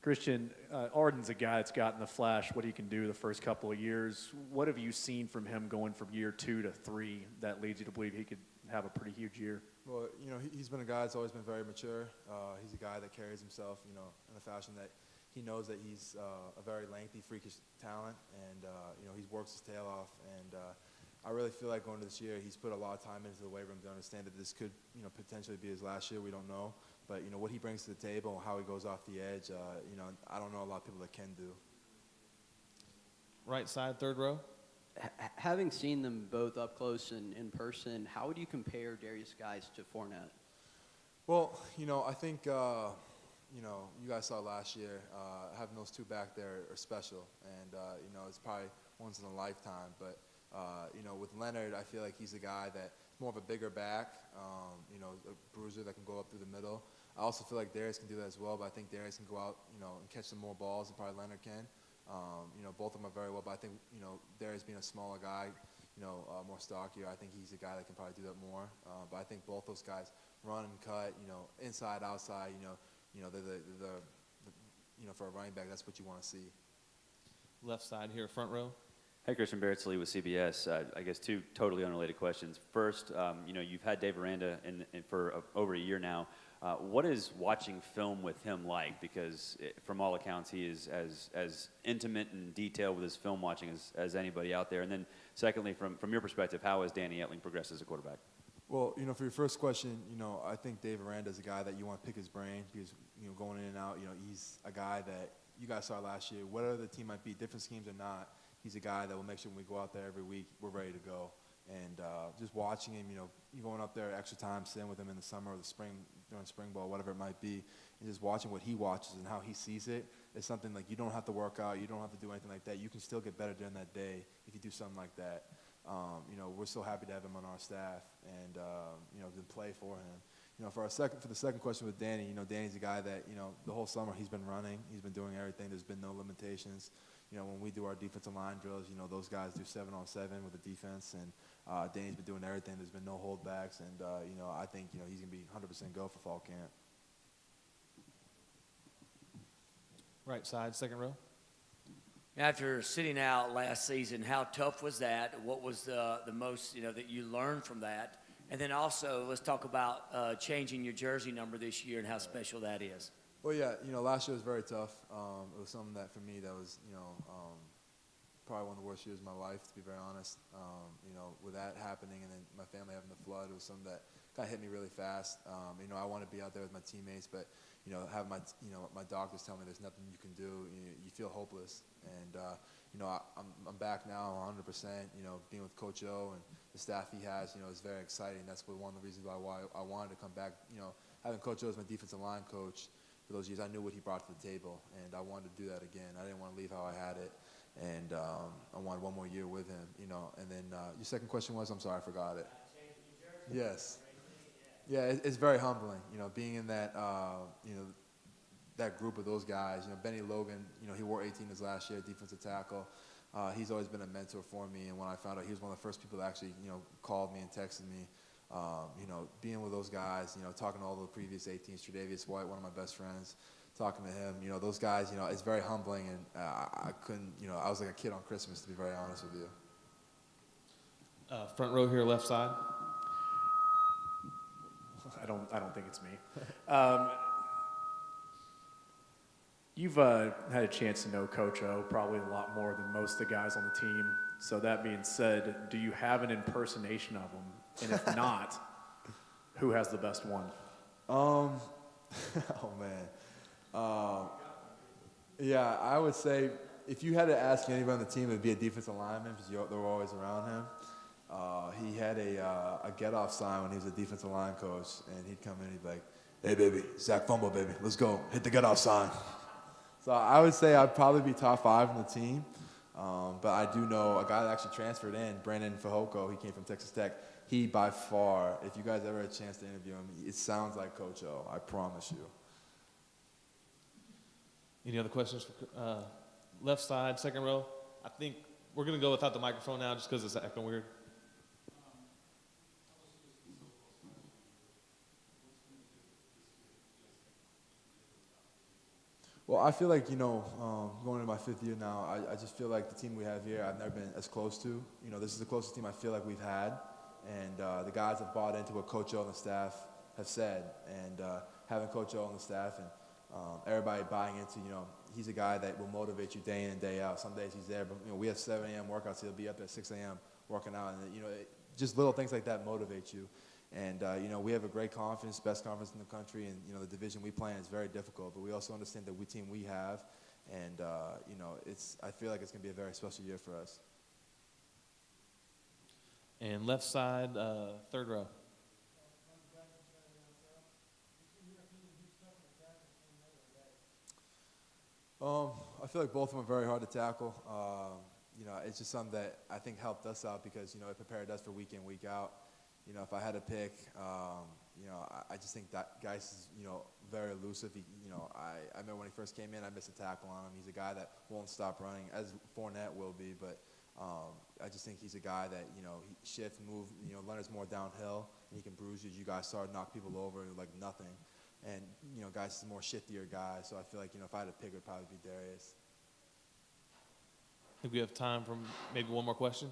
Christian, Arden's a guy that's gotten the flash, what he can do the first couple of years. What have you seen from him going from year 2 to 3 that leads you to believe he could have a pretty huge year? Well, he's been a guy that's always been very mature. He's a guy that carries himself, in a fashion that he knows that he's a very lengthy, freakish talent, and, he works his tail off. And I really feel like going to this year, he's put a lot of time into the weight room to understand that this could, potentially be his last year. We don't know. But, what he brings to the table, how he goes off the edge, I don't know a lot of people that can do. Right side, third row. Having seen them both up close and in person, how would you compare Darius Guice to Fournette? Well, I think, you guys saw last year, having those two back there are special. And, it's probably once in a lifetime. But, with Leonard, I feel like he's a guy that's more of a bigger back, a bruiser that can go up through the middle. I also feel like Darius can do that as well, but I think Darius can go out, and catch some more balls than probably Leonard can. Both of them are very well, but I think, Darius being a smaller guy, more stockier, I think he's a guy that can probably do that more. But I think both those guys run and cut, inside, outside, for a running back, that's what you want to see. Left side here, front row. Hey, Christian Barrettsley with CBS. I guess two totally unrelated questions. First, you've had Dave Aranda for over a year now. What is watching film with him like? Because from all accounts, he is as intimate and detailed with his film watching as anybody out there. And then secondly, from your perspective, how has Danny Etling progressed as a quarterback? Well, for your first question, I think Dave Aranda is a guy that you want to pick his brain because, going in and out, he's a guy that you guys saw last year. Whatever the team might be, different schemes or not, he's a guy that will make sure when we go out there every week, we're ready to go. And just watching him, you going up there extra time, sitting with him in the summer or the spring, during spring ball, whatever it might be, and just watching what he watches and how he sees it, it's something like you don't have to work out, you don't have to do anything like that. You can still get better during that day if you do something like that. We're so happy to have him on our staff and, to play for him. For the second question with Danny, Danny's a guy that, the whole summer he's been running, he's been doing everything. There's been no limitations. When we do our defensive line drills, those guys do 7-on-7 with the defense, and Danny's been doing everything. There's been no holdbacks, and, I think, he's going to be 100% go for fall camp. Right side, second row. After sitting out last season, how tough was that? What was the most, that you learned from that? And then also, let's talk about changing your jersey number this year and how special that is. Well, yeah, last year was very tough. It was something that for me that was, probably one of the worst years of my life, to be very honest. With that happening and then my family having the flood, it was something that kind of hit me really fast. I want to be out there with my teammates, but, have my doctors tell me there's nothing you can do. You feel hopeless. And, I'm back now 100%, being with Coach O and the staff he has, is very exciting. That's one of the reasons why I wanted to come back. Having Coach O as my defensive line coach for those years, I knew what he brought to the table, and I wanted to do that again. I didn't want to leave how I had it, and I wanted one more year with him, And then your second question was, I'm sorry, I forgot it. Yes. Yeah, it's very humbling, being in that, that group of those guys. Benny Logan, he wore 18 his last year, defensive tackle. He's always been a mentor for me, and when I found out, he was one of the first people that actually, called me and texted me. Being with those guys, talking to all the previous 18s, Tre'Davious White, one of my best friends, talking to him, those guys, it's very humbling, and I couldn't, I was like a kid on Christmas, to be very honest with you. Front row here, left side. I don't think it's me. You've had a chance to know Coach O probably a lot more than most of the guys on the team. So that being said, do you have an impersonation of him? And if not, who has the best one? Oh, man. Yeah, I would say if you had to ask anybody on the team, it would be a defensive lineman because they were always around him. He had a get-off sign when he was a defensive line coach, and he'd come in and he'd be like, "Hey, baby, sack fumble, baby. Let's go. Hit the get-off sign." So I would say I'd probably be top 5 in the team. But I do know a guy that actually transferred in, Brandon Fehoko. He came from Texas Tech. He, by far, if you guys ever had a chance to interview him, it sounds like Coach O. I promise you. Any other questions for left side, second row? I think we're going to go without the microphone now just because it's acting weird. Well, I feel like, going into my 5th year now, I just feel like the team we have here, I've never been as close to. This is the closest team I feel like we've had. And the guys have bought into what Coach O and the staff have said. And having Coach O on the staff and everybody buying into, he's a guy that will motivate you day in and day out. Some days he's there, but, we have 7 a.m. workouts. He'll be up at 6 a.m. working out. And, just little things like that motivate you. And, we have a great conference, best conference in the country, and, the division we play in is very difficult, but we also understand the team we have, and, I feel like it's going to be a very special year for us. And left side, third row. I feel like both of them are very hard to tackle. It's just something that I think helped us out because, it prepared us for week in, week out. If I had to pick, I just think that Geis is, very elusive. I remember when he first came in, I missed a tackle on him. He's a guy that won't stop running, as Fournette will be, but I just think he's a guy that, he shift, move, Leonard's more downhill, and he can bruise you. You guys start knock people over like nothing. And, Geis is a more shiftier guy, so I feel like, if I had to pick, it would probably be Darius. I think we have time for maybe one more question.